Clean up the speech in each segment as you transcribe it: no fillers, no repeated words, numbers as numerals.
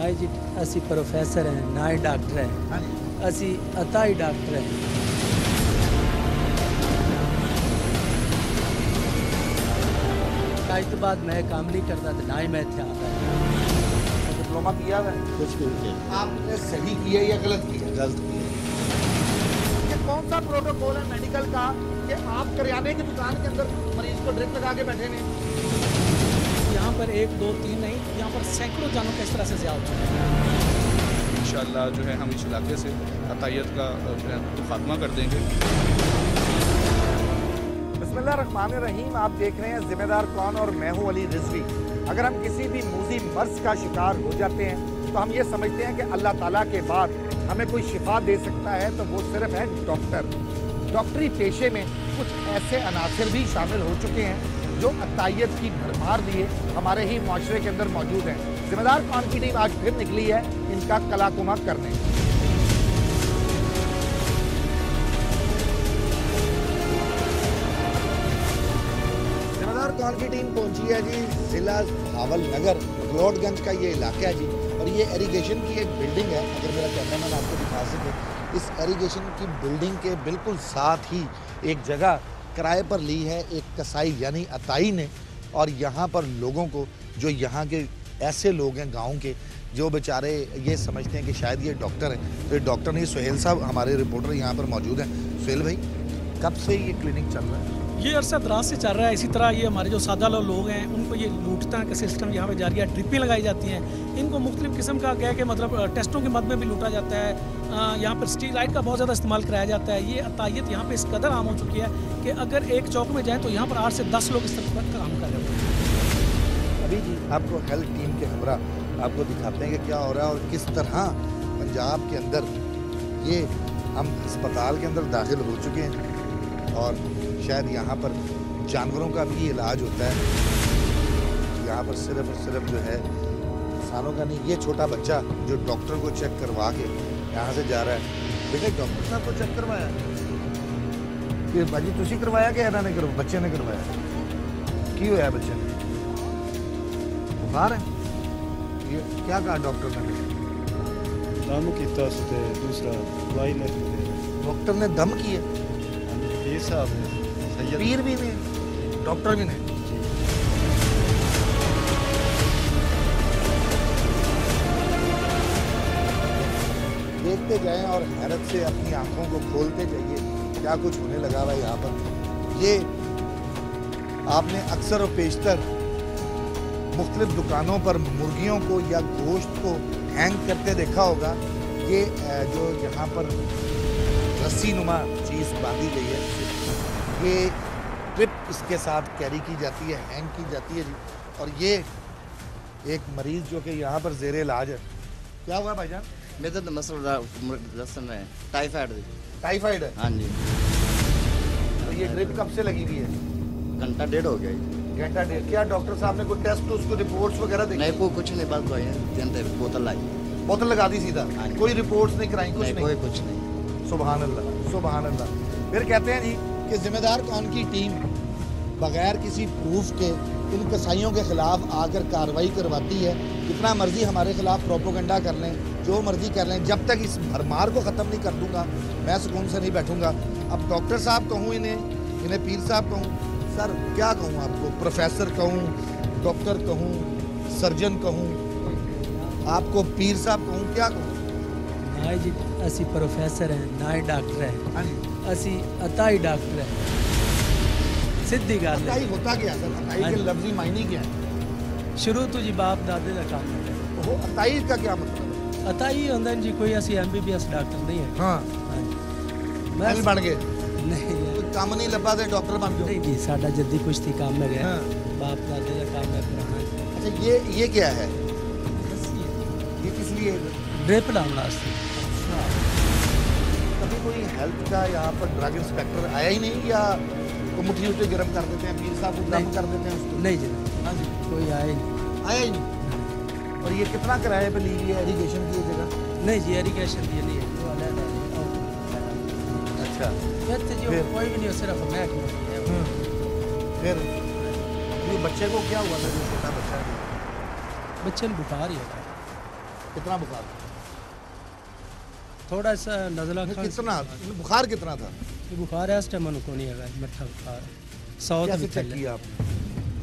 भाई जी असी प्रोफेसर हैं ना ही डॉक्टर हैं असी अता ही डॉक्टर हैं। आज तो बाद मैं काम नहीं करता तो ना ही मैं थे आता। डिप्लोमा किया है? कुछ नहीं किया। आपने सही किया या गलत किया? गलत किया। ये कौन सा प्रोटोकॉल है मेडिकल का कि आप करियाने की दुकान के अंदर मरीज को ड्रिप लगा के बैठे ने? यहाँ पर 1 2 3 नहीं, यहाँ पर सैकड़ों जानों का इस तरह से ज़िया हो चुका है। इंशाअल्लाह जो है हम इस इलाके से अतायत का जो है खात्मा कर देंगे। बिस्मिल्लाहिर्रहमानिर्रहीम। आप देख रहे हैं जिम्मेदार कौन और मैं हूं अली रिजवी। अगर हम किसी भी मूजी मर्ज का शिकार हो जाते हैं तो हम ये समझते हैं कि अल्लाह ताला के बाद हमें कोई शिफा दे सकता है तो वो सिर्फ है डॉक्टर। डॉक्टरी पेशे में कुछ ऐसे अनासर भी शामिल हो चुके हैं जो अतायत की भरमार लिए हमारे ही माशरे के अंदर मौजूद हैं। जिम्मेदार कौन की टीम आज फिर निकली है इनका कलाकुमा करने। जिम्मेदार कौन की टीम पहुंची है जी जिला भावल नगर रोडगंज का ये इलाका है जी, और ये एरीगेशन की एक बिल्डिंग है। अगर मेरा कैमरामैन आपको दिखा सके, इस एरीगेशन की बिल्डिंग के बिल्कुल साथ ही एक जगह किराए पर ली है एक कसाई यानी अताई ने, और यहाँ पर लोगों को जो यहाँ के ऐसे लोग हैं गांव के जो बेचारे ये समझते हैं कि शायद ये डॉक्टर हैं, तो ये डॉक्टर नहीं। सुहेल साहब हमारे रिपोर्टर यहाँ पर मौजूद हैं। सुहेल भाई, कब से ये क्लिनिक चल रहा है? ये अरसा दराज से चल रहा है। इसी तरह ये हमारे जो सादा लोग हैं उनको ये लूटता का सिस्टम यहाँ पे जारी है। ड्रिपें लगाई जाती हैं, इनको मुख्तलिफ किस्म का क्या है कि मतलब टेस्टों के मद में भी लूटा जाता है। यहाँ पर स्टीराइड का बहुत ज़्यादा इस्तेमाल कराया जाता है। ये अतायत यहाँ पे इस कदर आम हो चुकी है कि अगर एक चौक में जाएँ तो यहाँ पर 8 से 10 लोग इस तरह का काम कर रहे हैं। अभी जी आपको हेल्थ टीम के हमरा आपको दिखाते हैं कि क्या हो रहा है और किस तरह पंजाब के अंदर ये हम अस्पताल के अंदर दाखिल हो चुके हैं, और शायद यहाँ पर जानवरों का भी इलाज होता है। यहाँ पर सिर्फ और सिर्फ जो है इंसानों का नहीं, ये छोटा बच्चा जो डॉक्टर को चेक करवा के यहाँ से जा रहा है। बेटे डॉक्टर साहब को चेक करवाया फिर भाजी तुसी करवाया कि इन्होंने बच्चे ने करवाया? की होया बच्चे ने? बुखार है? ये क्या कहा डॉक्टर ने? दम किया उसने, दूसरा दवाई लिख दी। डॉक्टर ने दम किए? पीर साहब ने, सैयद पीर भी ने, डॉक्टर भी ने। देखते जाएं और हैरत से अपनी आंखों को खोलते जाइए क्या कुछ होने लगा हुआ है यहाँ पर। ये आपने अक्सर और पेशतर मुख्तलिफ दुकानों पर मुर्गियों को या गोश्त को हैंग करते देखा होगा। ये जो यहाँ पर रस्सी नुमा चीज़ बांधी गई है, ये ट्रिप इसके साथ कैरी की जाती है, हैंग की जाती है जी। और ये एक मरीज जो कि यहाँ पर ज़ेरे इलाज है। क्या हुआ भाईजान? मेरे तो मसला दसन है टाइफाइड। टाइफाइड है? हाँ जी। तो ये ड्रिप कब से लगी हुई है? घंटा डेढ़ हो गया जी। घंटा डेढ़। क्या डॉक्टर साहब ने कोई टेस्ट उसको रिपोर्ट्स वगैरह देखी? नहीं, वो कुछ नहीं, बस दवाई बोतल लाई, बोतल लगा दी सीधा? हाँ जी। कोई रिपोर्ट्स नहीं कराई? कुछ नहीं? कोई कुछ नहीं। सुभान अल्लाह, सुभान अल्लाह। फिर कहते हैं जी कि जिम्मेदार कौन की टीम बगैर किसी प्रूफ के इन कसाईयों के खिलाफ आकर कार्रवाई करवाती है। जितना मर्जी हमारे खिलाफ प्रोपोगंडा कर लें, जो मर्जी कर लें, जब तक इस भरमार को ख़त्म नहीं कर दूंगा मैं सुकून से नहीं बैठूंगा। अब डॉक्टर साहब कहूँ इन्हें पीर साहब कहूँ, सर क्या कहूँ आपको? प्रोफेसर कहूँ, डॉक्टर कहूँ, सर्जन कहूँ, आपको पीर साहब कहूँ, क्या कहूँ? भाई जी असी प्रोफेसर हैं ना ही डॉक्टर हैं असी अता ही डॉक्टर हैं। सीधी गल अताई होता क्या सर? अताई के लफ्जी मायने क्या है? शुरू तो जी बाप दादे का काम है। वो अताई का क्या मतलब है? अताई होंदा जी कोई असी MBBS डॉक्टर नहीं है। हाँ, मैं भी बन गए? नहीं कोई काम नहीं लब्बा तो डॉक्टर बन गए? नहीं जी, साडा जद्दी कुश्ती काम है। हाँ। बाप दादे का काम है पुराना। अच्छा, ये क्या है? ये किस लिए? ड्रिप लाने वास्ते। कभी कोई हेल्थ का यहाँ पर ड्रग इंस्पेक्टर आया ही नहीं, या वो मुट्ठी उठे गर्म कर देते हैं, पीर साहब को दम कर देते हैं उसको? नहीं जी, हाँ जी, कोई आए नहीं। आया ही नहीं। और ये कितना किराए पे ली हुई है एरीगेशन की जगह? नहीं जी, एरीगेशन ये नहीं है, वो अलग है। अच्छा, कहते जो फिर? कोई भी नहीं, सिर्फ मैं फिर ये बच्चे को क्या हुआ था, जो छोटा बच्चा है? बच्चे ने बुखार ही है। कितना बुखार थोड़ा सा नज़ला कितना बुखार कितना था? बुखार है इस टाइम को नहीं है, मिठा बुखार 100 कैसे तो चेक किया आपने?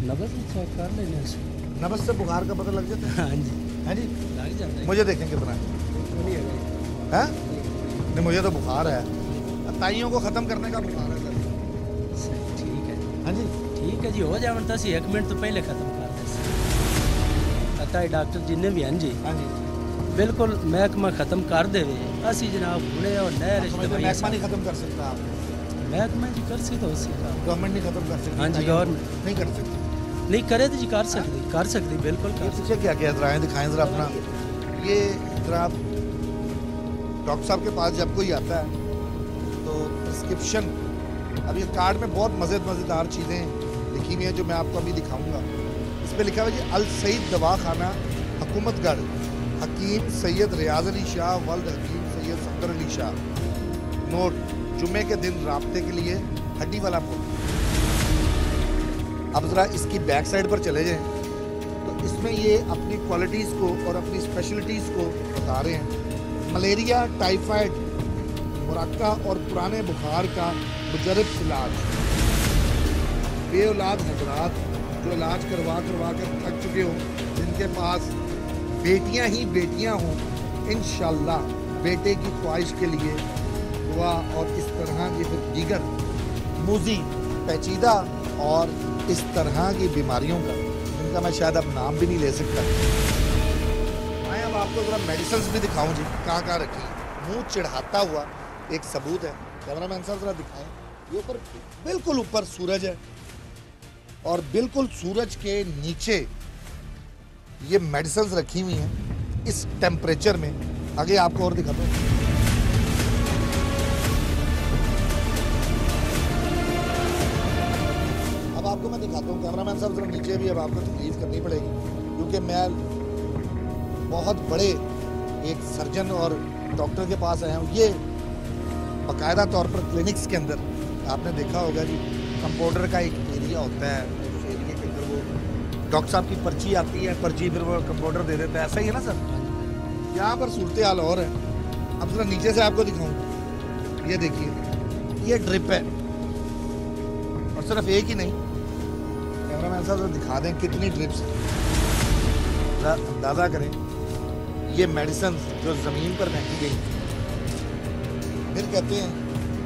नब्ज चेक कर लेने से। नब्ज से बुखार का पता लग जाता है? हाँ जी है जी। लग जाता है। मुझे देखें कितना है? नहीं है हैं? नहीं मुझे तो बुखार है, अताइयों को ख़त्म करने का बुखार है सर। ठीक है। हाँ जी ठीक है जी, हो जाए तो सी 1 मिनट तो पहले ख़त्म कर दे। अताई डॉक्टर जिन्ने भी हैं जी, हाँ जी। बिल्कुल महकमा ख़त्म कर देवे। असी जनाब हुणे और नए रिश्ते महकमा नहीं ख़त्म कर सकता आप? महकमा जी कर सकते हो गवर्नमेंट नहीं ख़त्म कर सकती? हाँ जी गवर्नमेंट नहीं कर सकती। नहीं करे तो जी कर सकती बिल्कुल कर सकती। पीछे क्या क्या ज़रा दिखाएं ज़रा अपना। ये ज़रा आप डॉक्टर साहब के पास जब कोई आता है तो प्रिस्क्रिप्शन, अब ये कार्ड में बहुत मज़ेदार चीज़ें लिखी हुई हैं जो मैं आपको अभी दिखाऊंगा। इस पर लिखा हुआ है जी अल सईद दवाखाना हुकूमतगढ़, हकीम सैयद रियाज अली शाह वल्द हकीम सैयद सफदर अली शाह। नोट, जुमे के दिन राब्ते के लिए हड्डी वाला फोन। अब ज़रा इसकी बैक साइड पर चले जाएं तो इसमें ये अपनी क्वालिटीज़ को और अपनी स्पेशलिटीज़ को बता रहे हैं। मलेरिया, टाइफाइड, मुरक्का और पुराने बुखार का मुजरब इलाज। बेऔलाद हजरात जो इलाज करवा कर थक चुके हो, जिनके पास बेटियां ही बेटियां हों, इंशाल्लाह बेटे की ख्वाहिश के लिए दुआ और इस तरह की फिर दीगर मूजी, पेचीदा और इस तरह की बीमारियों का, जिनका मैं शायद अब नाम भी नहीं ले सकता। मैं अब आपको ज़रा मेडिसिन भी दिखाऊं जी कहाँ रखी। मुंह चिढ़ाता हुआ एक सबूत है, कैमरामैन साहब ज़रा दिखाएं। ये ऊपर, बिल्कुल ऊपर सूरज है और बिल्कुल सूरज के नीचे ये मेडिसिन रखी हुई हैं इस टेम्परेचर में। आगे आपको और दिखाता हूँ। अब आपको मैं दिखाता हूँ, कैमरामैन साहब जरा नीचे भी अब आपको तकलीफ करनी पड़ेगी, क्योंकि मैं बहुत बड़े एक सर्जन और डॉक्टर के पास आया हूँ। ये बाकायदा तौर पर क्लिनिक्स के अंदर आपने देखा होगा जी, कंपाउंडर का एक एरिया होता है, उस एरिया के अंदर वो डॉक्टर साहब की पर्ची आती है, पर्ची फिर वो कंपाउंडर दे देता है। ऐसा ही है ना सर? यहाँ पर सूरत हाल और है। अब जरा नीचे से आपको दिखाऊं, ये देखिए, ये ड्रिप है और सिर्फ एक ही नहीं, कैमरामैन साहब दिखा दें कितनी ड्रिप्स हैं, अंदाजा करें। ये मेडिसिन जो ज़मीन पर फेंकी गई, फिर कहते हैं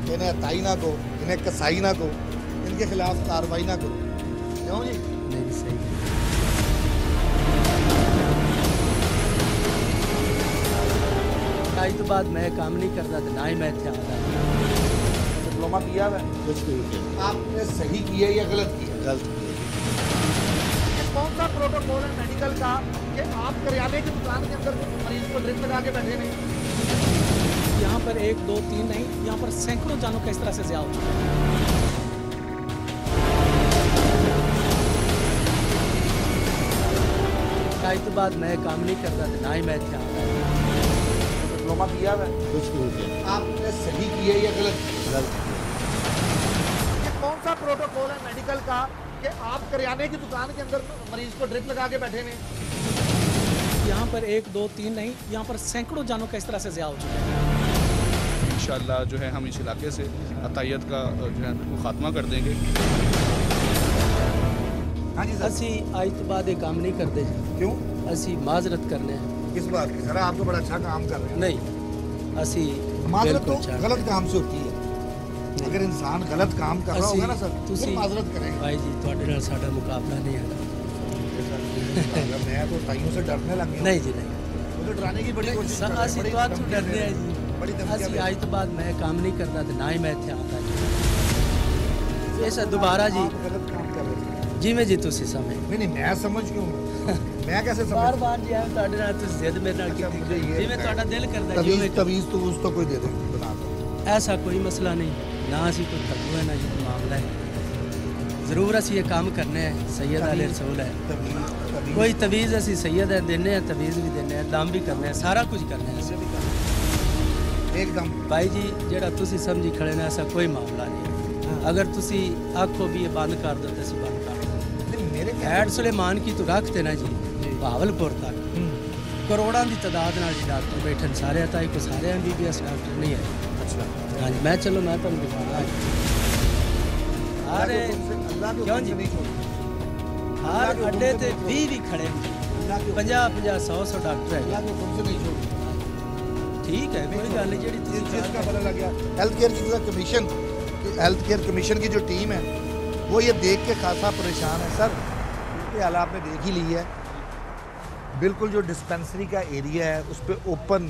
कि इन्हें अताई ना को, इन्हें कसाई ना को, इनके खिलाफ कार्रवाई ना करो। क्यों जी? नहीं सही। आज तो बाद मैं काम नहीं करता था, ना ही मैं इत्थे आता। डिप्लोमा किया है? आपने सही किया या गलत किया? गलत किया। कौन सा प्रोटोकॉल है मेडिकल का कि आप करियाने की दुकान के अंदर मरीज को ड्रिप लगा के बैठे नहीं? यहाँ पर 1, 2, 3 नहीं, यहाँ पर सैकड़ों जानों का इस तरह से ज़िया हो चुका है। आज तो बाद मैं काम नहीं करता था, ना ही मैं इत्थे आता। डिप्लोमा किया है? कुछ नहीं किया। आपने सही किया या गलत किया? गलत किया। कौन सा प्रोटोकॉल है मेडिकल का कि आप करियाने की दुकान के अंदर मरीज को ड्रिप लगा के बैठे नहीं? यहाँ पर 1, 2, 3 नहीं, यहाँ पर सैकड़ों जानों का इस तरह से ज़िया हो चुका है। इंशाअल्लाह जो है हम इस इलाके से अतायत का जो है वो खात्मा कर देंगे। हाँ जी सर। असी आज तो बाद ये काम नहीं करते जी। क्यों? असी माजरत करने हैं। किस बात की सर? आप तो बड़ा अच्छा काम कर रहे हैं। नहीं, असी माजरत तो बिल्कुल चाहते गलत काम से होती है। अगर इंसान गलत काम कर रहा होगा ना सर, फिर माजरत करेंगे। भाई जी ਤੁਹਾਡੇ ਨਾਲ ਸਾਡਾ ਮੁਕਾਬਲਾ नहीं है। मैं तो ताइयों से डरने लग गया। नहीं जी नहीं। वो तो डराने की बड़ी कोशिश कर रहे हैं, असी बड़ी तो आज धमकियां डरते दे हैं रहे जी। हैं, बड़ी धमकियां असी दे रहे आज हैं। तो बाद मैं काम नहीं करता था, ना ही मैं इत्थे आता जी। ऐसा दोबारा जी आप गलत काम कर रहे हैं। जिवें जी तुसी समझ। नहीं मैं समझ क्यों? मैं कैसे समझ? बार-बार जी आए ਤੁਹਾਡੇ ਨਾਲ ਤੁਸੀਂ ਜ਼ਿੱਦ ਮੇਰੇ ਨਾਲ अच्छा, ਕੀਤੀ। मुझे ये जिवें ਤੁਹਾਡਾ ਦਿਲ करदा तवीज जिवें तवीज तो उस तो कोई दे दे बना दो। ऐसा कोई मसला नहीं, ना असी कोई ठग्गू है ना जी कोई मामला है। ज़रूर असी ये काम करने हैं, सैयद आले रसूल है। तवीज कोई तवीज़ असी सैयद है देने हैं, तवीज़ भी देने हैं, दम भी करने हैं, सारा कुछ करने हैं असी। एकदम भाई जी जेड़ा तुसी समझी खड़े ने ऐसा कोई मामला नहीं। अगर तुसी आखो भी ये बंद कर दो तो असी बंद कर दो। मेरे हैड सुलेमान की तो रखते ना जी भावलपुर तक, ਕਰੋੜਾਂ ਦੀ ਤਾਦਾਦ ਨਾਲ ਜੀ ਡਾਕਟਰ ਬੈਠੇ ਨੇ ਸਾਰੇ ਤਾਂ ਕੋਈ ਸਾਰੇ MBBS ਡਾਕਟਰ ਨਹੀਂ ਹੈ अच्छा ਹਾਂਜੀ ਮੈਂ ਚਲੋ ਮੈਂ ਤੁਹਾਨੂੰ ਦਿਖਾਉਂਦਾ ਹਰ अल्लाह के क्यों हुक्म जी? से नहीं छोड़ते ਹਰ ਅੱਡੇ ਤੇ 20 ਵੀ ਖੜੇ ਨੇ अल्लाह के 50 100 ਡਾਕਟਰ ਹੈ अल्लाह के हुक्म से नहीं छोड़ते ਠੀਕ ਹੈ ਕੋਈ ਗੱਲ ਨਹੀਂ ਜਿਹੜੀ इस ਤੁਸੀਂ चीज़ का पता लग गया हेल्थ केयर की जो कमीशन हेल्थ केयर कमीशन की जो टीम है वो ये देख के खासा परेशान है सर इनके हाल आपने देख ही ली है बिल्कुल जो डिस्पेंसरी का एरिया है उस पर ओपन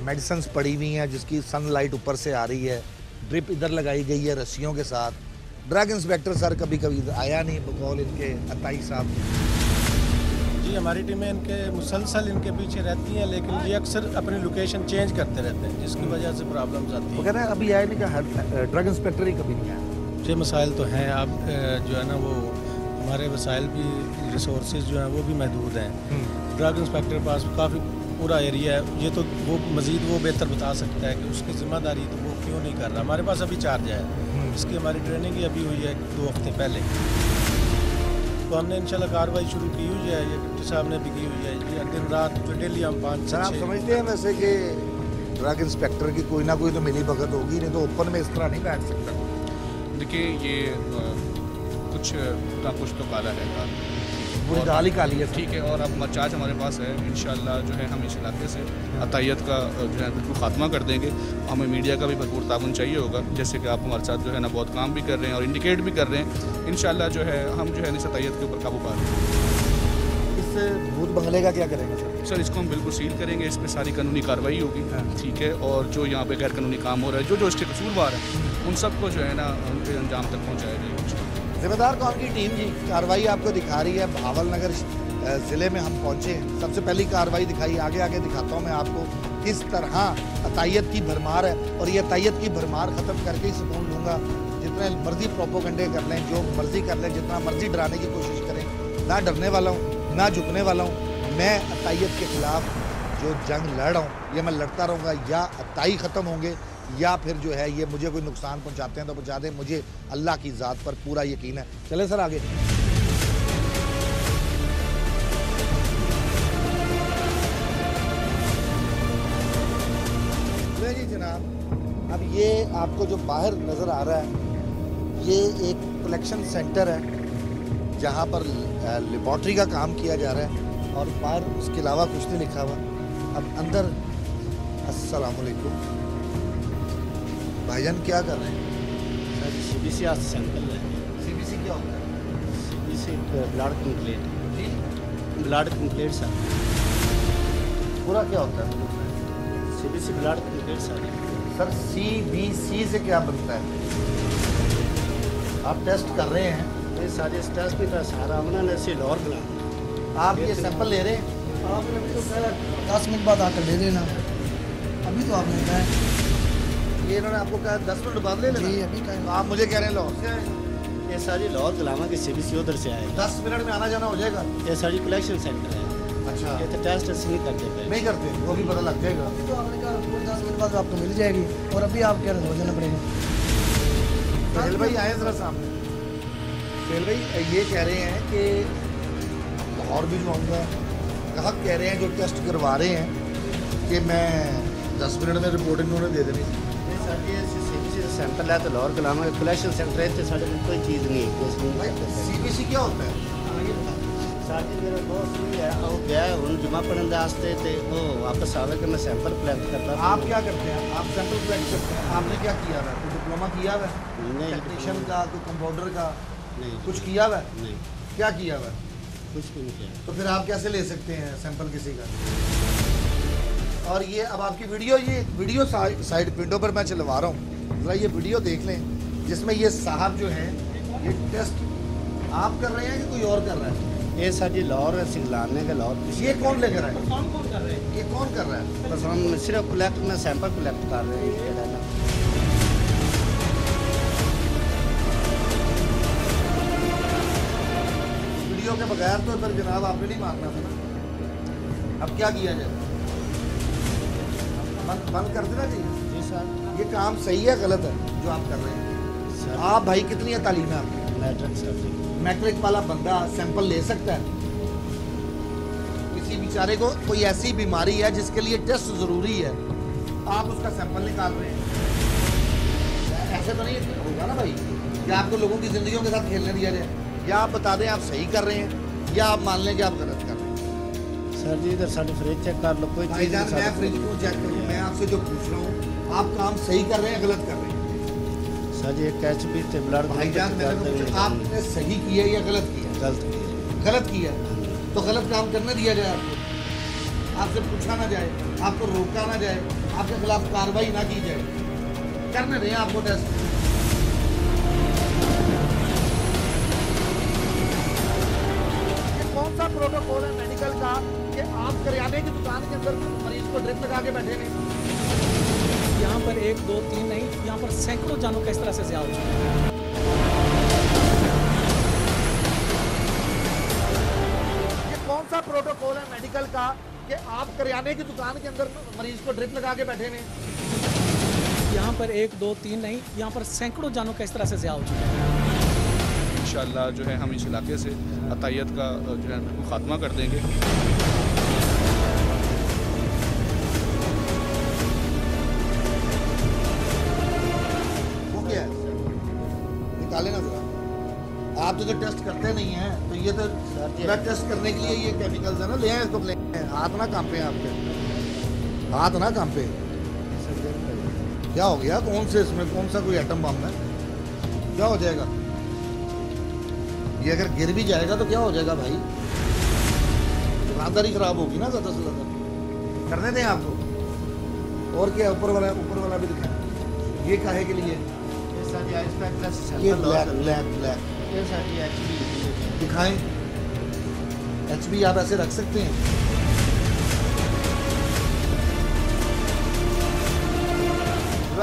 मेडिसिन पड़ी हुई हैं जिसकी सनलाइट ऊपर से आ रही है ड्रिप इधर लगाई गई है रस्सियों के साथ ड्रग इंस्पेक्टर सर कभी कभी आया नहीं बकौल इनके अताई साहब जी हमारी टीमें इनके मुसलसल इनके पीछे रहती हैं, लेकिन ये अक्सर अपनी लोकेशन चेंज करते रहते हैं, जिसकी वजह से प्रॉब्लम्स आती वो हैं। कह रहे हैं अभी आया नहीं क्या ड्रग इंस्पेक्टर ही कभी नहीं आया ये मसाइल तो हैं, अब जो है ना वो हमारे वसाइल भी रिसोर्सेज जो हैं वो भी महदूद हैं। ड्रग इंस्पेक्टर के पास काफ़ी पूरा एरिया है, ये तो वो मज़ीद वो बेहतर बता सकता है कि उसकी ज़िम्मेदारी तो वो क्यों नहीं कर रहा। हमारे पास अभी चार्ज है, इसकी हमारी ट्रेनिंग ही अभी हुई है 2 हफ्ते पहले, तो हमने इंशाल्लाह कार्रवाई शुरू की हुई है। ये डिप्टी साहब ने भी की हुई है, ये दिन रात जो डेली हम 5 सर आप समझते हैं वैसे कि ड्रग इंस्पेक्टर की कोई ना कोई तो मिली भगत होगी, नहीं तो ओपन में इस तरह नहीं बैठ सकता। देखिए ये कुछ ना कुछ तो काला रहेगा, पूरी दाल ही काली है सर। ठीक है। और अब चार्ज हमारे पास है, इंशाल्लाह जो है हम इस इलाके से अतायत का जो है बिल्कुल खात्मा कर देंगे। हमें मीडिया का भी भरपूर ताउन चाहिए होगा, जैसे कि आप हमारे साथ जो है ना बहुत काम भी कर रहे हैं और इंडिकेट भी कर रहे हैं। इंशाल्लाह जो है हम जो है इस अतायत के ऊपर काबू पा रहे हैं। इस भूत बंगले का क्या करेंगे सर? सर इसको हम बिल्कुल सील करेंगे, इस पर सारी कानूनी कार्रवाई होगी, ठीक है। और जो यहाँ पे गैर कानूनी काम हो रहा है, जो इसके कसूरवार हैं, उन सबको जो है ना उनके अंजाम तक पहुँचाया जाएगा। जिम्मेदार कौन की टीम जी कार्रवाई आपको दिखा रही है। भावल नगर ज़िले में हम पहुँचे, सबसे पहली कार्रवाई दिखाई, आगे आगे दिखाता हूँ मैं आपको किस तरह अतायत की भरमार है। और ये अतायत की भरमार ख़त्म करके ही सुकून लूँगा। जितने मर्जी प्रोपोगंडे कर लें, जो मर्जी कर लें, जितना मर्जी डराने की कोशिश करें, ना डरने वाला हूँ ना झुकने वाला हूँ। मैं अतायत के ख़िलाफ़ जो जंग लड़ रहा हूँ ये मैं लड़ता रहूँगा। या अताई ख़त्म होंगे या फिर जो है ये मुझे कोई नुकसान पहुँचाते हैं तो पहुँचा दें, मुझे अल्लाह की ज़ात पर पूरा यकीन है। चले सर आगे। जी जनाब, अब ये आपको जो बाहर नज़र आ रहा है ये एक कलेक्शन सेंटर है जहाँ पर लेबॉर्ट्री का काम किया जा रहा है और बाहर उसके अलावा कुछ नहीं लिखा हुआ। अब अंदर अस्सलाम वालेकुम भाईजान क्या कर रहे हैं? सर CBC आज सैंपल है। CBC क्या होता है? CBC ब्लड कंप्लीट जी ब्लड कंप्लीट सर। पूरा क्या होता है? CBC blood complete sir. Sir CBC से क्या बनता है? आप टेस्ट कर रहे हैं, ये सारे स्टेज भी था सारा हमने से लॉर बना। आप ये सैंपल ले रहे हैं? आपने भी तो कहा 10 मिनट बाद आकर ले लेना, अभी तो आपने कहा है। ये इन्होंने आपको कहा 10 मिनट बाद ले लेना? जी अभी कहा तो आप मुझे कह रहे हैं लाहौर से आए? ये सारी लॉर गलामा के CBC उधर से आएगा। 10 मिनट में आना जाना हो जाएगा? ये सारी कलेक्शन सेंटर है। अच्छा ये तो टेस्ट ऐसे नहीं करते पे। नहीं करते, वो भी पता लग जाएगा। तो आपने कहा पूरे 10 मिनट बाद आपको मिल जाएगी और अभी आप कह रहे हो जाना पड़ेगा। सोहेल भाई आए जरा सामने। सोहेल भाई ये कह रहे हैं कि और भी जो आऊँगा ग्राहक कह रहे हैं जो टेस्ट करवा रहे हैं कि मैं 10 मिनट में रिपोर्ट इन्होंने दे देनी। ये सारी CBC से सैंपल है तो लॉर गलामा के कलेक्शन सेंटर है, तो साढ़े कोई चीज़ नहीं है इसमें। भाई CBC क्या होता है? साडी मेरा दोस्त भी है और गया है उन जमा करने वास्ते ते वो वापस आवे कि मैं सैंपल कलेक्ट करता। आप क्या करते हैं? आप सैंपल कलेक्ट करते हैं। आपने क्या किया हुआ है? कोई डिप्लोमा किया हुआ है? नहीं, टेक्नीशियन का, कोई कंपाउंडर का नहीं कुछ किया हुआ है? नहीं क्या किया हुआ है? कुछ भी नहीं किया। तो फिर आप कैसे ले सकते हैं सैंपल किसी का? और ये अब आपकी वीडियो, ये वीडियो साइड विंडो पर मैं चलवा रहा हूँ, ज़रा ये वीडियो देख लें जिसमें ये साहब जो है ये टेस्ट आप कर रहे हैं कि कोई और कर रहा है? ये सारी लॉर है सिंगलाने का लॉर। ये कौन लेकर आए? कौन कौन कर रहे हैं? ये कौन कर रहा है? बस हम सिर्फ कलेक्ट में सैंपल कलेक्ट कर रहे हैं। ये डाला वीडियो के बगैर तो फिर जनाब आपने नहीं मारना था ना। अब क्या किया जाए? बंद कर देना चाहिए। जी सर। ये काम सही है गलत है जो आप कर रहे हैं? सर आप भाई कितनी है तालीम है आपकी? मैट्रिक सर जी। मैट्रिक वाला बंदा सैंपल ले सकता है? किसी बेचारे को कोई ऐसी बीमारी है जिसके लिए टेस्ट ज़रूरी है, आप उसका सैंपल निकाल रहे हैं। ऐसे तो नहीं होगा ना भाई कि आपको लोगों की ज़िंदगियों के साथ खेलने दिया जाए। या आप बता दें आप सही कर रहे हैं या आप मान लें कि आप गलत कर रहे हैं। सर जी इधर साड़ी फ्रिज चेक कर लो, कोई चीज़ भाईजान नहीं मैं साड़ी- फ्रिज को चेक करूँ, मैं आपसे जो पूछ रहा हूँ आप काम सही कर रहे हैं गलत कर रहे हैं? सर जी एक HB थे ब्लड भाईजान मैंने तो पूछा आपने सही किया या गलत किया? गलत किया। गलत किया तो गलत काम करने दिया जाए आपको, आपसे पूछा ना जाए, आपको रोका ना जाए, आपके खिलाफ कार्रवाई ना की जाए, करने दें आपको टेस्ट। कौन सा प्रोटोकॉल है मेडिकल का कि आप करियाने की दुकान के अंदर मरीज को ड्रिप लगा के बैठे नहीं? यहाँ पर 1 2 3 नहीं, यहाँ पर सैकड़ों जानों का इस तरह से ज़िया हो चुका है। कौन सा प्रोटोकॉल है मेडिकल का कि आप करियाने की दुकान के अंदर मरीज को ड्रिप लगा के बैठे हैं? यहाँ पर 1 2 3 नहीं, यहाँ पर सैकड़ों जानों का इस तरह से ज़िया हो चुका है। इंशाअल्लाह जो है हम इस इलाके से अतायत का जो है बिल्कुल ख़ात्मा कर देंगे। वो क्या है? निकाले ना जरा। आप तो टेस्ट करते नहीं हैं तो ये तो ब्लड टेस्ट करने के लिए ये केमिकल्स है ना, ले आए इसको, ले आए। हाथ ना कांपे आपके, हाथ ना कांपे। क्या हो गया? कौन से इसमें कौन सा कोई एटम बम है? क्या हो जाएगा? ये अगर गिर भी जाएगा तो क्या हो जाएगा भाई? राहदारी खराब होगी ना ज़्यादा से ज़्यादा। करने दें आपको। और क्या ऊपर वाला भी दिखाएं। ये काहे के लिए? ये सर जी आइस पैक प्लस ये सैंपल ब्लैक ब्लैक ब्लैक ये सर जी HB दिखाएं। HB आप ऐसे रख सकते हैं?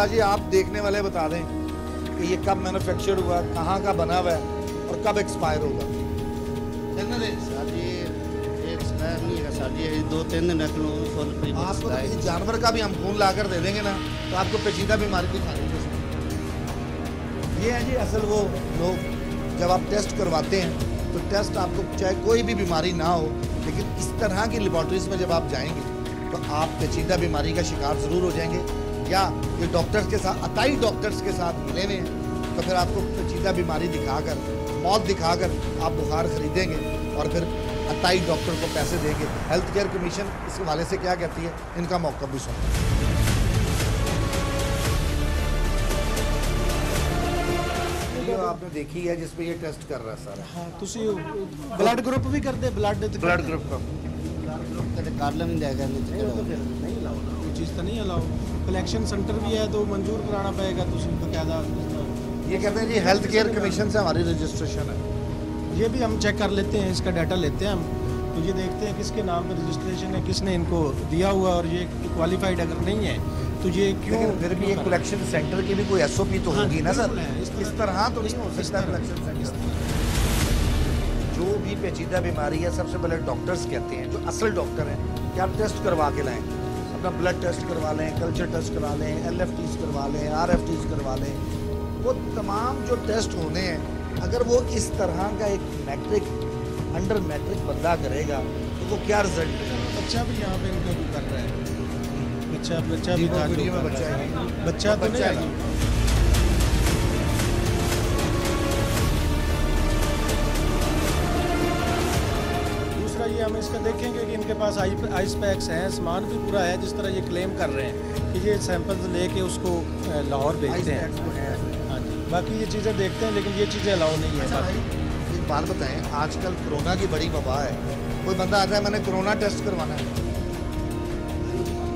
जी आप देखने वाले बता दें कि ये कब मैन्युफैक्चर हुआ, कहाँ का बना हुआ है और कब एक्सपायर होगा। सर जी एक स्क्वायर नहीं है सर जी, 2-3 दिन रख लो फुल फ्री। आपको तो किसी जानवर का भी हम खून ला कर दे देंगे ना तो आपको पेचीदा बीमारी दिखा देंगे उसमें। ये है जी असल वो लोग जब आप टेस्ट करवाते हैं तो टेस्ट आपको चाहे कोई भी बीमारी ना हो, लेकिन इस तरह की लेबॉर्ट्रीज में जब आप जाएंगे तो आप पेचीदा बीमारी का शिकार ज़रूर हो जाएंगे, या ये डॉक्टर्स के साथ अताई डॉक्टर्स के साथ मिले हुए हैं तो फिर आपको पेचीदा बीमारी दिखाकर मौत दिखाकर आप बुखार खरीदेंगे और फिर अताई डॉक्टर को पैसे देंगे। हेल्थ केयर कमीशन इस हवाले से क्या कहती है, इनका मौका भी सुनो। वीडियो आपने देखी है जिसमें ये टेस्ट कर रहा है सारा। हाँ ਤੁਸੀਂ ਬਲੱਡ ਗਰੁੱਪ ਵੀ ਕਰਦੇ ਬਲੱਡ ब्लड ग्रुप का कदे कर लें जाएगा नहीं तो फिर ਨਹੀਂ ਲਾਓ ਕੋਈ ਚੀਜ਼ ਤਾਂ ਨਹੀਂ ਅਲਾਓ कलेक्शन सेंटर भी है तो मंजूर कराना पड़ेगा ਤੁਸੀਂ बकायदा। ये कहते हैं जी हेल्थ केयर कमीशन से हमारी रजिस्ट्रेशन है। ये भी हम चेक कर लेते हैं, इसका डाटा लेते हैं हम, तो ये देखते हैं किसके नाम पर रजिस्ट्रेशन है, किसने इनको दिया हुआ, और ये क्वालिफाइड अगर नहीं है तो ये क्यों। लेकिन फिर भी एक कलेक्शन सेंटर की भी कोई SOP तो होगी ना सर। इस तरह तो नहीं हो सकता कलेक्शन सेंटर। जो भी पेचीदा बीमारी है सबसे पहले डॉक्टर्स कहते हैं, जो असल डॉक्टर हैं, कि आप टेस्ट करवा के लाएं, अपना ब्लड टेस्ट करवा लें, कल्चर टेस्ट करवा लें, LFTs करवा लें, RFTs करवा लें। वो तमाम जो टेस्ट होने हैं अगर वो इस तरह का एक मैट्रिक अंडर मैट्रिक बंदा करेगा तो वो क्या रिजल्ट देगा? बच्चा भी यहाँ पे इनका भी कर रहा है, बच्चा भी था, वीडियो में बच्चा है, बच्चा तो नहीं है। दूसरा ये हम इसका देखेंगे कि इनके पास आइस पैक्स हैं, सामान भी पूरा है जिस तरह ये क्लेम कर रहे हैं कि ये सैंपल्स लेके उसको लाहौर भेजते हैं। हाँ जी, बाकी ये चीज़ें देखते हैं लेकिन ये चीज़ें अलाउ नहीं है। अच्छा भाई एक बात बताएं, आजकल कोरोना की बड़ी वबा है, कोई बंदा आता है मैंने कोरोना टेस्ट करवाना है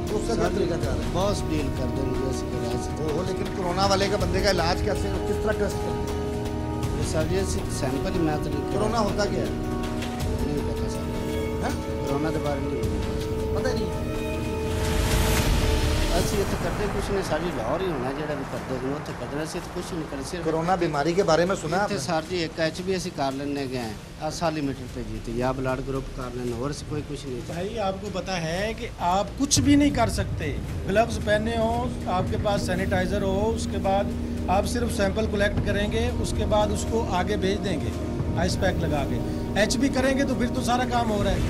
तो उसका क्या तरीका क्या है? बॉस डील कर देंगे इस तरह से। वो लेकिन कोरोना वाले का बंदे का इलाज कैसे, किस तरह टेस्ट करते हैं? ये सर जी सैंपल ही मैं तो नहीं कोरोना होता क्या है? नहीं पता सर, हैं? कोरोना के बारे में नहीं पता ही नहीं। ਅਸੀਂ ਇੱਥੇ ਕਰਦੇ ਕੁਛ ਨਹੀਂ, ਸਾਡੀ ਲਾਹੌਰ ਹੀ ਹੋਣਾ ਜਿਹੜਾ ਵੀ ਕਰਦੇ ਨੇ ਉੱਥੇ ਕਰਦੇ, ਅਸੀਂ ਤਾਂ ਕੁਛ ਨਹੀਂ ਕਰਦੇ। ਸਿਰਫ कोरोना बीमारी के बारे में सुना ਇੱਥੇ आपने? ਸਰ ਜੀ ਇੱਕ HB ਅਸੀਂ ਕਰ ਲੈਣੇ गए आशा लिमिटेड पे जीते या ब्लड ग्रुप कर लेना और से कोई कुछ नहीं था। भाई आपको पता है कि आप कुछ भी नहीं कर सकते, ग्लव्स पहने हो, आपके पास सैनिटाइज़र हो, उसके बाद आप सिर्फ सैंपल कलेक्ट करेंगे, उसके बाद उसको आगे भेज देंगे आइस पैक लगा के। HB करेंगे तो फिर तो सारा काम हो रहा है।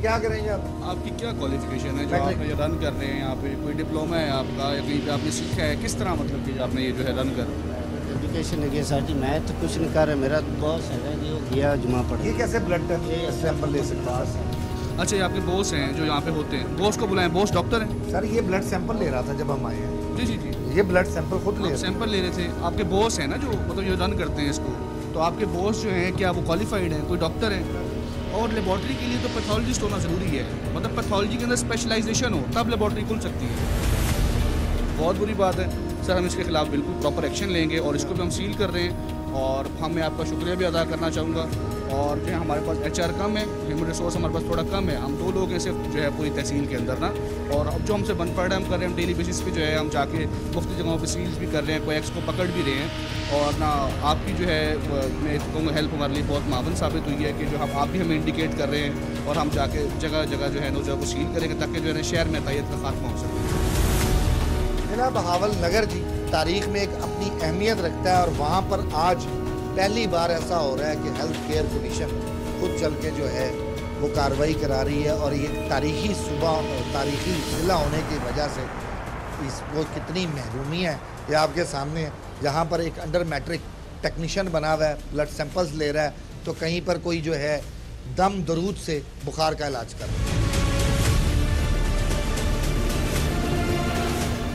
क्या करेंगे आप? आपकी क्या क्वालिफिकेशन है जो आप ये रन कर रहे हैं? यहाँ पे कोई डिप्लोमा है आपका या कहीं पे आपने सीखा है? किस तरह मतलब कि आपने ये जो है रन कर एजुकेशन है सारी, मैं तो कुछ नहीं कर रहा, मेरा बॉस है जो गया जुमा पढ़। ये कैसे ब्लड सैंपल ले सकते हैं? अच्छा, ये आपके बॉस हैं जो यहाँ पे होते हैं, बॉस को बुलाएं, बॉस डॉक्टर हैं? सर ये ब्लड सैंपल ले रहा था जब हम आए हैं। जी जी जी, ये ब्लड सैंपल खुद ले सैंपल ले रहे थे। आपके बॉस हैं ना जो मतलब ये रन करते हैं इसको, तो आपके बॉस जो हैं क्या वो क्वालिफाइड हैं, कोई डॉक्टर है? और लेबॉर्ट्री के लिए तो पैथोलॉजिस्ट होना ज़रूरी है, मतलब पैथोलॉजी के अंदर स्पेशलाइजेशन हो तब लेबॉर्ट्री खुल सकती है। बहुत बुरी बात है सर, हम इसके खिलाफ बिल्कुल प्रॉपर एक्शन लेंगे और इसको भी हम सील कर रहे हैं। और मैं आपका शुक्रिया भी अदा करना चाहूँगा। और जो है हमारे पास HR कम है, ह्यूमन रिसोर्स हमारे पास थोड़ा कम है, हम 2 लोग हैं सिर्फ जो है पूरी तहसील के अंदर ना। और अब जो हमसे बन पड़ रहा है हम कर रहे हैं, हम डेली बेसिस पे जो है हम जाके मुफ्त जगहों पे सील्स भी कर रहे हैं, कोई एक्स को पकड़ भी रहे हैं। और ना आपकी जो है मैं कहूँगा हेल्प हमारे लिए बहुत मावन साबित हुई है कि जो आप भी हमें इंडिकेट कर रहे हैं और हम जाके जगह जगह जो है ना जगह को सील करेंगे ताकि जो है ना शहर में अतायत का खात्मा हो सके। जिला बहावल नगर जी तारीख में एक अपनी अहमियत रखता है और वहाँ पर आज पहली बार ऐसा हो रहा है कि हेल्थ केयर कमीशन खुद चल के जो है वो कार्रवाई करा रही है। और ये तारीखी ज़िला होने की वजह से इसको कितनी महरूमी है ये आपके सामने है। जहाँ पर एक अंडर मैट्रिक टेक्नीशियन बना हुआ है, ब्लड सैंपल्स ले रहा है, तो कहीं पर कोई जो है दम दरूद से बुखार का इलाज कर रहा है।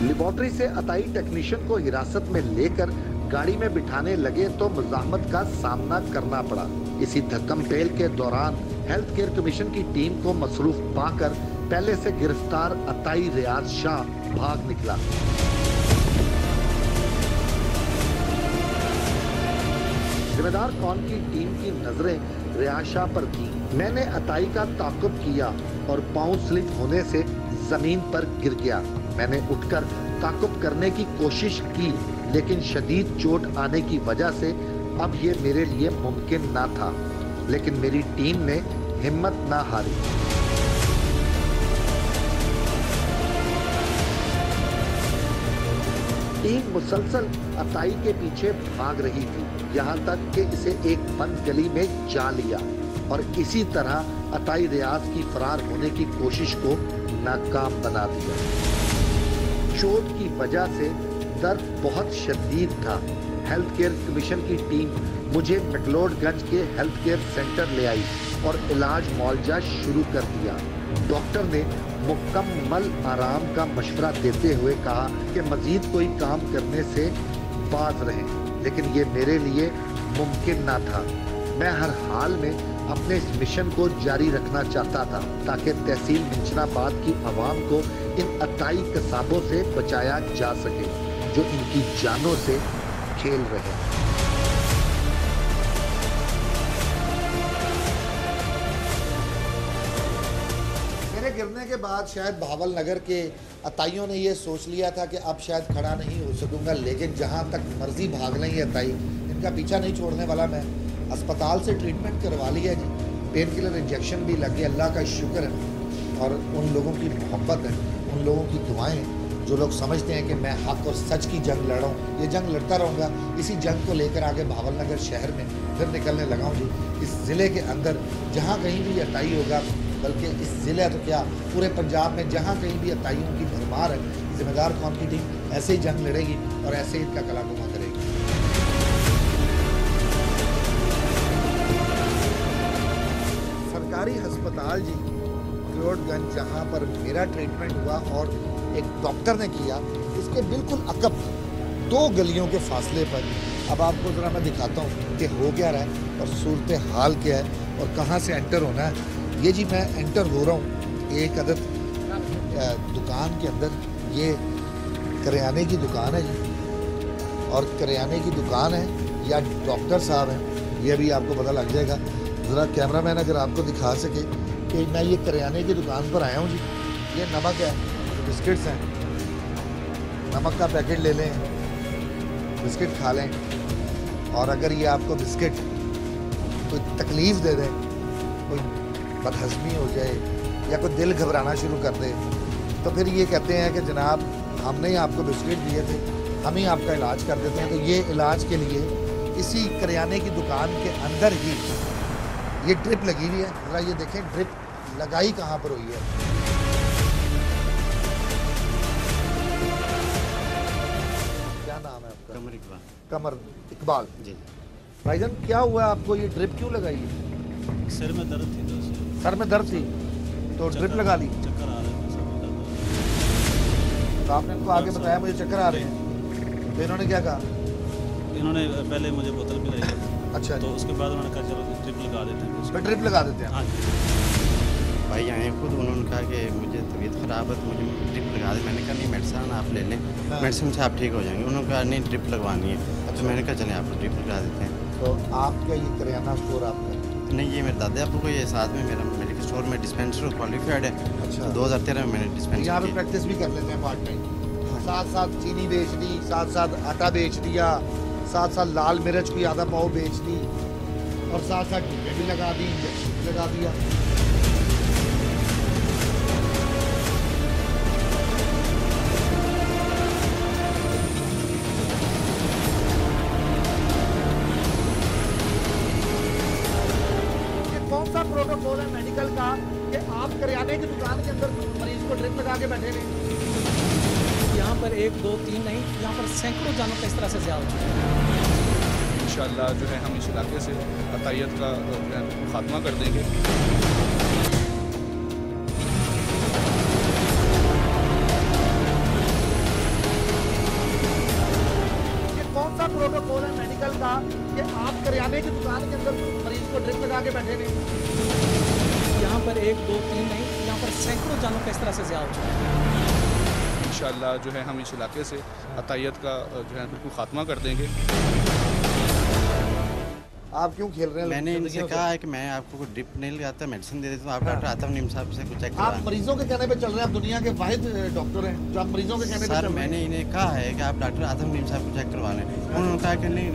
लेबॉर्ट्री से अताई टेक्नीशियन को हिरासत में लेकर गाड़ी में बिठाने लगे तो मुज़ाहमत का सामना करना पड़ा। इसी धक्कम-पेल के दौरान हेल्थ केयर कमीशन की टीम को मसरूफ पाकर पहले से गिरफ्तार अताई रियाज शाह भाग निकला। जिम्मेदार कौन की टीम की नजरें रियाज शाह पर थी। मैंने अताई का ताक़ुब किया और पांव स्लिप होने से जमीन पर गिर गया। मैंने उठकर ताक़ुब करने की कोशिश की, लेकिन शदीद चोट आने की वजह से अब ये मेरे लिए मुमकिन ना था, लेकिन मेरी टीम ने हिम्मत ना हारी। टीम मुसलसल अताई के पीछे भाग रही थी, यहाँ तक कि इसे एक बंद गली में जा लिया और इसी तरह अताई रियाज की फरार होने की कोशिश को नाकाम बना दिया। चोट की वजह से दर्द बहुत शदीद था। हेल्थ केयर कमीशन की टीम मुझे मैक्लोडगंज के हेल्थ केयर सेंटर ले आई और इलाज मुआवजा शुरू कर दिया। डॉक्टर ने मुकम्मल आराम का मशवरा देते हुए कहा कि मजीद कोई काम करने से बाज रहें, लेकिन ये मेरे लिए मुमकिन ना था। मैं हर हाल में अपने इस मिशन को जारी रखना चाहता था ताकि तहसील मिंचनाबाद की आवाम को इन अताई कसाबों से बचाया जा सके जो इनकी जानों से खेल रहे हैं। मेरे गिरने के बाद शायद बहावल नगर के अताइयों ने ये सोच लिया था कि अब शायद खड़ा नहीं हो सकूंगा, लेकिन जहां तक मर्जी भाग लें ये अताई, इनका पीछा नहीं छोड़ने वाला मैं। अस्पताल से ट्रीटमेंट करवा लिया जी, पेन किलर इंजेक्शन भी लगे, अल्लाह का शुक्र है। और उन लोगों की मोहब्बत है, उन लोगों की दुआएं, जो लोग समझते हैं कि मैं हक और सच की जंग लड़ रहा हूँ, ये जंग लड़ता रहूँगा। इसी जंग को लेकर आगे बहावल नगर शहर में फिर निकलने लगा हूँ जी। इस ज़िले के अंदर जहाँ कहीं भी अताई होगा, बल्कि इस ज़िले तो क्या पूरे पंजाब में जहाँ कहीं भी अताइयों की भरमार है, जिम्मेदार कौन की टीम ऐसे ही जंग लड़ेगी और ऐसे ही इनका कलाकुमा करेगी। सरकारी अस्पताल जी मैक्लोडगंज, जहाँ पर मेरा ट्रीटमेंट हुआ और एक डॉक्टर ने किया, उसके बिल्कुल अकब 2 गलियों के फासले पर अब आपको ज़रा मैं दिखाता हूँ कि हो क्या रहा है और सूरत हाल क्या है और कहाँ से एंटर होना है। ये जी मैं एंटर हो रहा हूँ एक अदद दुकान के अंदर। ये करियाने की दुकान है जी, और करियाने की दुकान है या डॉक्टर साहब हैं ये भी आपको पता लग जाएगा। ज़रा कैमरामैन अगर आपको दिखा सके कि मैं ये करियाने की दुकान पर आया हूँ जी। ये नमक है, बिस्किट्स हैं, नमक का पैकेट ले लें, बिस्किट खा लें, और अगर ये आपको बिस्किट कोई तकलीफ़ दे दें, कोई बदहज़मी हो जाए या कोई दिल घबराना शुरू कर दे, तो फिर ये कहते हैं कि जनाब हमने ही आपको बिस्किट दिए थे, हम ही आपका इलाज कर देते हैं। तो ये इलाज के लिए इसी करियाने की दुकान के अंदर ही ये ड्रिप लगी हुई है। ज़रा ये देखें ड्रिप, लगाई कहाँ पर हुई है? क्या नाम है आपका? कमर इकबाल। कमर इकबाल जी। भाईजान क्या हुआ आपको, ये ड्रिप क्यों लगाई है? सिर में दर्द थी तो सर में दर्द थी तो ड्रिप लगा ली। चक्कर आ रहे थे, सर में दर्द। तो आपने इनको आगे बताया मुझे चक्कर आ रहे हैं, तो इन्होंने क्या कहा? इन्होंने पहले मुझे बोतल पिलाई, अच्छा तो उसके बाद उन्होंने कहा चलो ड्रिप लगा देते हैं। फिर ड्रिप लगा देते हैं। हाँ जी। भाई आए खुद, उन्होंने कहा कि मुझे तबीयत ख़राब है तो मुझे ड्रिप लगा दे। मैंने कहा नहीं, मेडिसिन आप ले लें, मेडिसिन से आप ठीक हो जाएंगे। उन्होंने कहा नहीं ड्रिप लगवानी है। तो मैंने कहा चलें आपको ड्रिप लगा देते हैं। तो आपका ये करियाना स्टोर आपका? नहीं, ये मेरे दादा आपको ये साथ में मेरा मेडिकल स्टोर में डिस्पेंसर क्वालिफाइड है। अच्छा। तो 2013 में मैंने डिस्पेंसर यहाँ पे किया। प्रैक्टिस भी कर लेते हैं पार्ट टाइम, साथ साथ चीनी बेच दी, साथ साथ आटा बेच दिया, साथ साथ लाल मिर्च की आधा पाव बेच दी, और साथ साथ टीके भी लगा दी, इंजेक्शन भी लगा दिया। ये कौन सा प्रोटोकॉल है मेडिकल का कि आप करियाने की दुकान के अंदर मरीज को ड्रिप लगा के बैठे हुए? यहाँ पर 1, 2, 3 नहीं, यहाँ पर सैकड़ों जानों का इस तरह से ज़िया हो चुका है। इंशाअल्लाह जो है हम इस इलाके से अतायत का जो है खात्मा कर देंगे। ये कौन सा प्रोटोकॉल है मेडिकल का कि आप करियाने की दुकान के अंदर मरीज को ड्रिप लगा के बैठे हुए? यहाँ पर 1, 2, 3 नहीं, यहाँ पर सैकड़ों जानों का इस तरह से ज़िया हो चुका है। इंशाअल्लाह जो है हम इस इलाके से अतायत का जो है बिल्कुल खात्मा कर देंगे। आप क्यों खेल रहे हैं? मैंने इनसे कहा है कि मैं आपको ड्रिप नहीं लगाता, मेडिसिन दे देता हूँ। आप डॉक्टर आतम नीम साहब से कुछ चेक आप करवाएं। मरीजों के कहने पे चल रहे हैं, आप दुनिया के वाहिद डॉक्टर हैं जो आप मरीजों के कहने पे चल सर रहे हैं। मैंने इन्हें कहा है कि आप डॉक्टर आतम नीम साहब को चेक करवा लें। उन्होंने कहा कि नहीं।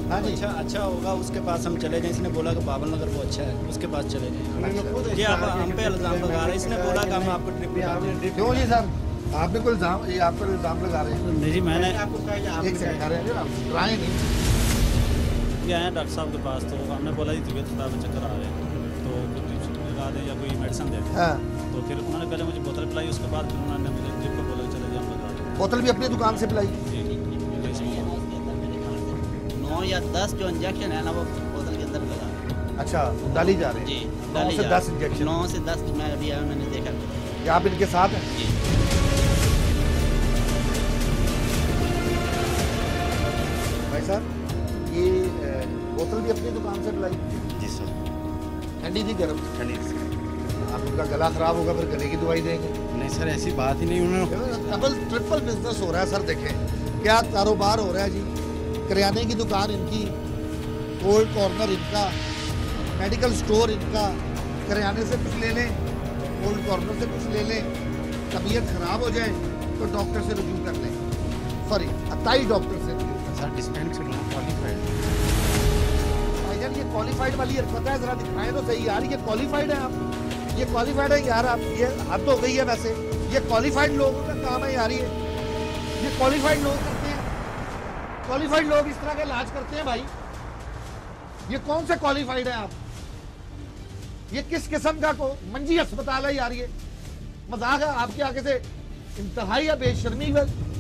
हाँ जी। अच्छा होगा, उसके पास हम चले जाएं। इसने बोला कि बाबल नगर वो अच्छा है, उसके पास चले जाएं। ये आप हम पे इल्ज़ाम लगा रहे हैं। इसने बोला कि हम आपको ड्रिप लगा दें। क्यों जी सर, आपने कोई इल्जाम, ये आप पर इल्जाम लगा रहे हैं? नहीं जी, मैंने एक सेकंड आ रहे हैं, आप डराएं नहीं। ये आए डॉक्टर साहब के पास, तो हमने बोला जी तबीयत खराब है, चक्कर आ रहे हैं, तो कोई ड्रिप लगा दें या कोई मेडिसिन दे दें। हाँ। तो फिर उन्होंने पहले मुझे बोतल पिलाई, उसके बाद फिर उन्होंने मुझे ड्रिप को बोला चले जाए हम लगा दें। बोतल भी अपनी दुकान से पिलाई? 9 या 10 जो इंजेक्शन है ना वो बोतल के अंदर लगा। अच्छा, डाली जा रहे हैं? जी, 9 से 10 इंजेक्शन? 9 से 10 मैं अभी आया, मैंने देखा। क्या आप इनके साथ हैं? जी। भाई साहब, ये बोतल भी अपनी दुकान से पिलाई? जी सर। ठंडी थी गर्म? ठंडी। आप उनका गला खराब होगा, फिर गले की दवाई देंगे? नहीं सर, ऐसी बात ही नहीं। उन्होंने डबल ट्रिपल बिजनेस हो रहा है सर। देखें क्या कारोबार हो रहा है जी। करियाने की दुकान इनकी, कोल्ड कॉर्नर इनका, मेडिकल स्टोर इनका, करियाने से कुछ ले लें, कोल्ड कॉर्नर से कुछ ले लें, तबीयत खराब हो जाए तो डॉक्टर से रुजू कर लें, सॉरी अताई डॉक्टर से। Sir dispenser qualified. भाईजान ये क्वालिफाइड वाली हरकत है, जरा दिखाएं तो सही यार। ये क्वालिफाइड है आप, ये क्वालिफाइड है यार आप। ये हद हो गई है वैसे, ये क्वालिफाइड लोगों का काम है यार। ये क्वालिफाइड लोग करते हैं, क्वालिफाइड लोग इस तरह का इलाज करते हैं भाई। ये कौन से क्वालिफाइड है आप? ये किस किस्म का को मंजी अस्पताल है यार? ये मजाक है आपके आगे से। इंतहाई या बेशर्मी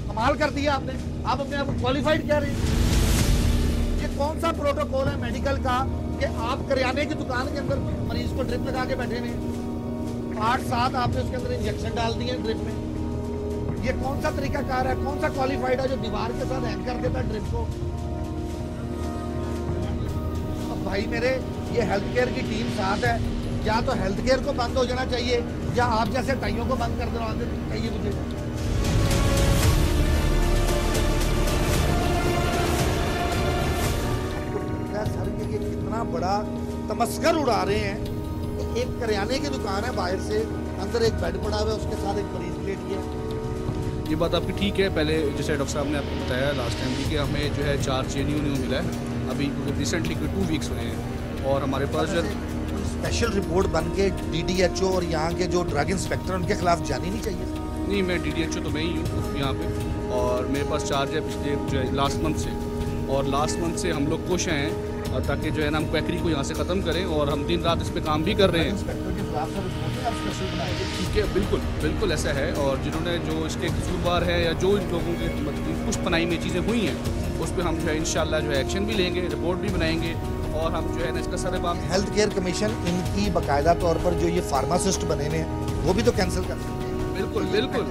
कमाल कर दिया आपने। आप अपने आप को क्वालिफाइड कह रहे हैं। ये कौन सा प्रोटोकॉल है मेडिकल का कि आप करियाने की दुकान के अंदर मरीज को ड्रिप लगा के बैठे हुए? 8-7 आपने उसके अंदर इंजेक्शन डाल दिए ड्रिप में। ये कौन सा तरीकाकार है? कौन सा क्वालिफाइड है जो दीवार के साथ हैंग कर देता है ड्रिप को? अब भाई मेरे, ये हेल्थ केयर की टीम साथ है, या तो हेल्थ केयर को बंद हो जाना चाहिए या आप जैसे टाइयों को बंद कर देना चाहिए मुझे। सर ये कितना बड़ा तमस्कर उड़ा रहे हैं। एक करियाने की दुकान है, बाहर से अंदर एक बेड पड़ा हुआ है, उसके साथ एक मरीज लेट गया। ये बात आपकी ठीक है। पहले जैसे डॉक्टर साहब ने आपको बताया लास्ट टाइम भी कि हमें जो है 4 जेन्यू मिला है अभी रिसेंटली, कोई 2 वीक्स हुए हैं। और हमारे पास जो स्पेशल रिपोर्ट बन के DDHO और यहाँ के जो ड्रग इंस्पेक्टर उनके खिलाफ जानी नहीं चाहिए? नहीं, मैं DDHO तो मैं ही हूँ यहाँ पे, और मेरे पास चार्ज है पिछले जो है लास्ट मंथ से। और लास्ट मंथ से हम लोग कोशिश हैं ताकि जो है ना हम क्वैकरी को यहाँ से ख़त्म करें, और हम दिन रात इस पर काम भी कर रहे हैं। ठीक है, बिल्कुल बिल्कुल ऐसा है। और जिन्होंने जो इसके कसूरवार है या जो इन लोगों के मतलब कुछ पनाई में चीज़ें हुई हैं, उस पर हम जो है इंशाल्लाह जो है एक्शन भी लेंगे, रिपोर्ट भी बनाएंगे, और हम जो है ना इसका सरेबाम। हेल्थ केयर कमीशन इनकी बाकायदा तौर पर जो ये फार्मासिस्ट बने हैं वो भी तो कैंसिल कर सकते हैं। बिल्कुल बिल्कुल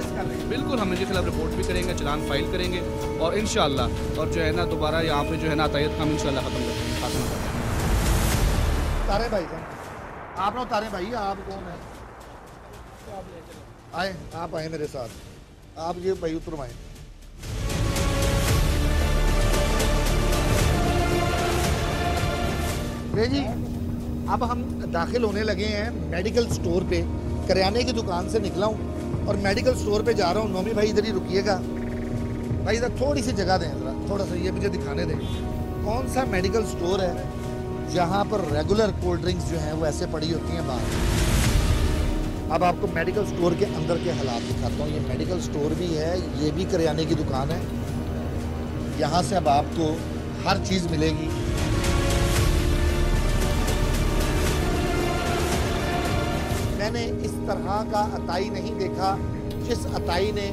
बिल्कुल, हम इनके खिलाफ रिपोर्ट भी करेंगे, चलान फाइल करेंगे, और इंशाल्लाह और जो है ना दोबारा यहाँ पे जो है ना अतायत हम इंशाल्लाह ख़त्म करेंगे। तारे भाई आप लोग, तारे भाई आप कौन है? आए, आप आए मेरे साथ, आप ये भाई उतरवाएं। जी अब हम दाखिल होने लगे हैं मेडिकल स्टोर पे। करियाने की दुकान से निकला हूँ और मेडिकल स्टोर पे जा रहा हूँ। नोमी भाई इधर ही रुकिएगा भाई, इधर थोड़ी सी जगह दें, जरा थोड़ा सा ये मुझे दिखाने दें। कौन सा मेडिकल स्टोर है जहाँ पर रेगुलर कोल्ड ड्रिंक्स जो हैं वो ऐसे पड़ी होती हैं बाहर। अब आपको मेडिकल स्टोर के अंदर के हालात दिखाता हूँ। ये मेडिकल स्टोर भी है, ये भी करियाने की दुकान है। यहाँ से अब आपको हर चीज़ मिलेगी। मैंने इस तरह का अताई नहीं देखा जिस अताई ने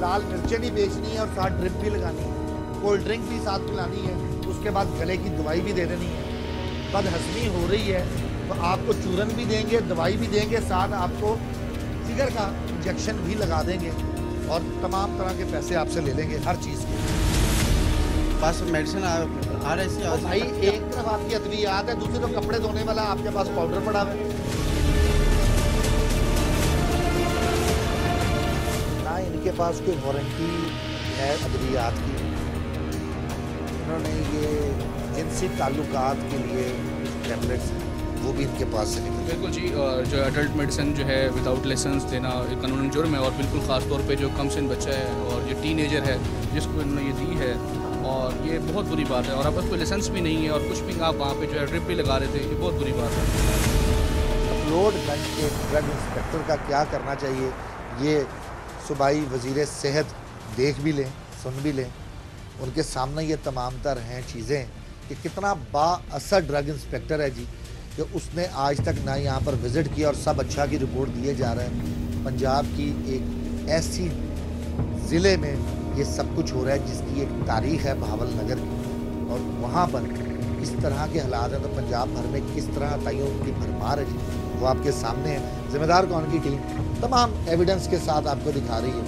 लाल मिर्चें भी बेचनी है और साथ ड्रिप भी लगानी है, कोल्ड ड्रिंक भी साथ पिलानी है, उसके बाद गले की दवाई भी दे देनी है। बदहज़मी हो रही है तो आपको चूरन भी देंगे, दवाई भी देंगे, साथ आपको जिगर का इंजेक्शन भी लगा देंगे, और तमाम तरह के पैसे आपसे ले लेंगे हर चीज़ के। बस मेडिसिन आ रही है भाई, एक तरफ आपकी अद्वियात है, दूसरी तरफ कपड़े धोने वाला आपके पास पाउडर पड़ा है। ना इनके पास कोई वारंटी है अद्वियात की। इन्होंने ये जिनसी ताल्लुकात के लिए टैबलेट्स वो भी इनके पास से निकले। बिल्कुल जी, जो एडल्ट मेडिसिन जो है विदाउट लाइसेंस देना एक कानूनी जुर्म है, और बिल्कुल ख़ास तौर पे जो कम सिन बच्चा है और ये टीनेजर है जिसको इन्होंने ये दी है, और ये बहुत बुरी बात है। और अब कोई लाइसेंस भी नहीं है और कुछ भी आप वहाँ पे जो है ड्रिप भी लगा रहे थे, ये बहुत बुरी बात है। अपलोडगंज के ड्रग इंस्पेक्टर का क्या करना चाहिए, ये सूबाई वज़ीर सेहत देख भी लें, सुन भी लें। उनके सामने ये तमाम तर हैं चीज़ें कि कितना बाअसर ड्रग इंस्पेक्टर है जी, कि उसने आज तक ना यहाँ पर विज़िट किया और सब अच्छा की रिपोर्ट दिए जा रहा है। पंजाब की एक ऐसी ज़िले में ये सब कुछ हो रहा है जिसकी एक तारीख़ है भावल नगर की, और वहाँ पर इस तरह के हालात हैं तो पंजाब भर में किस तरह अताइयों की भरमार है जी, वो आपके सामने है। ज़िम्मेदार कौन की टीम तमाम एविडेंस के साथ आपको दिखा रही है,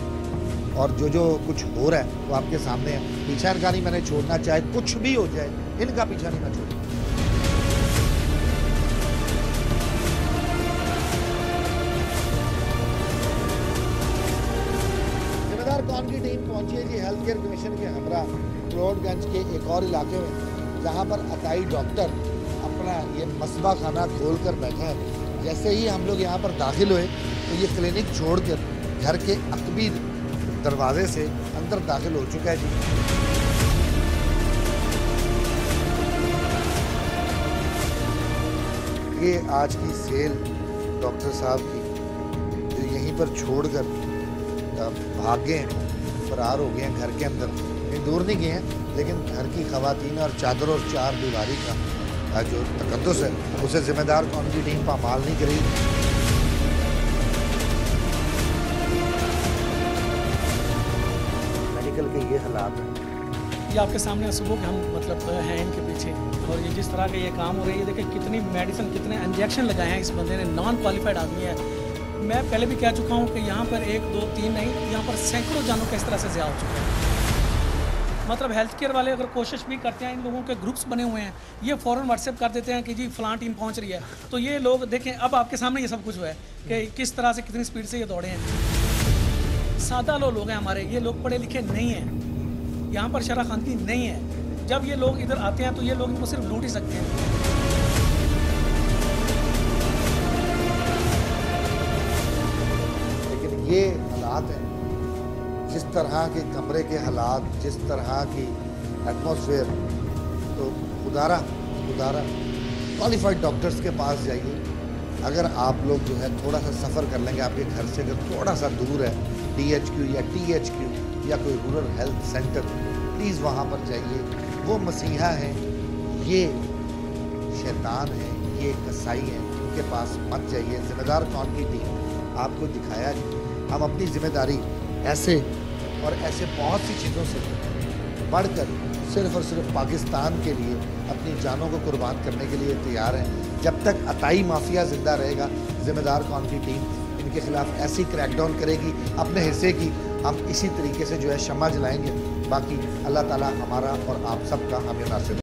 और जो कुछ हो रहा है वो आपके सामने है। पीछा इनका नहीं मैंने छोड़ना, चाहे कुछ भी हो जाए इनका पीछा नहीं मैं छोड़ूंगा। ज़िम्मेदार कौन की टीम पहुंची है जी हेल्थ केयर कमीशन के हमरा क्लोडगंज के एक और इलाके में, जहां पर अताई डॉक्टर अपना ये मसबा खाना खोल कर बैठे हैं। जैसे ही हम लोग यहाँ पर दाखिल हुए तो ये क्लिनिक छोड़कर घर के अकबी दरवाजे से अंदर दाखिल हो चुका है जी। ये आज की सेल डॉक्टर साहब की जो यहीं पर छोड़कर भाग गए हैं, फरार हो गए हैं घर के अंदर। कहीं दूर नहीं गए हैं, लेकिन घर की खवातीन और चादर और चार दीवारी का जो तकद्दुस है उसे ज़िम्मेदार कौन की टीम पामाल नहीं करेगी। मेडिकल के ये हालात हैं, ये आपके सामने सुबह के हम मतलब हैं इनके पीछे, और ये जिस तरह के ये काम हो रही है, देखिए कितनी मेडिसिन कितने इंजेक्शन लगाए हैं इस बंदे ने। नॉन क्वालिफाइड आदमी है। मैं पहले भी कह चुका हूँ कि यहाँ पर 1 2 3 नहीं, यहाँ पर सैकड़ों जानों का इस तरह से ज़्यादा हो चुका है। मतलब हेल्थ केयर वाले अगर कोशिश भी करते हैं, इन लोगों के ग्रुप्स बने हुए हैं, ये फ़ौरन व्हाट्सएप कर देते हैं कि जी फ़लाँ टीम पहुँच रही है। तो ये लोग देखें, अब आपके सामने ये सब कुछ हुआ है कि किस तरह से कितनी स्पीड से ये दौड़े हैं। सादा लोग हैं हमारे, ये लोग पढ़े लिखे नहीं हैं, यहाँ पर शराखानगी नहीं है। जब ये लोग इधर आते हैं तो ये लोग इनको सिर्फ लूट ही सकते हैं। लेकिन ये हालात हैं, जिस तरह के कमरे के हालात, जिस तरह की एटमॉस्फेयर, तो खुदारा क्वालिफाइड डॉक्टर्स के पास जाइए। अगर आप लोग जो है थोड़ा सा सफ़र कर लेंगे, आपके घर से अगर थोड़ा सा दूर है DHQ या THQ या कोई रूरल हेल्थ सेंटर, प्लीज़ वहाँ पर जाइए। वो मसीहा है, ये शैतान है, ये कसाई है, उनके पास मत जाइए। जिम्मेदार कौन की टीम आपको दिखाया कि हम अपनी जिम्मेदारी ऐसे और ऐसे बहुत सी चीज़ों से बढ़कर सिर्फ और सिर्फ पाकिस्तान के लिए अपनी जानों को कुर्बान करने के लिए तैयार हैं। जब तक अताई माफिया जिंदा रहेगा, जिम्मेदार कौन की टीम इनके खिलाफ ऐसी क्रैकडाउन करेगी, अपने हिस्से की हम इसी तरीके से जो है शम्मा जलाएंगे। बाकी अल्लाह ताला हमारा और आप सबका हमें नासिर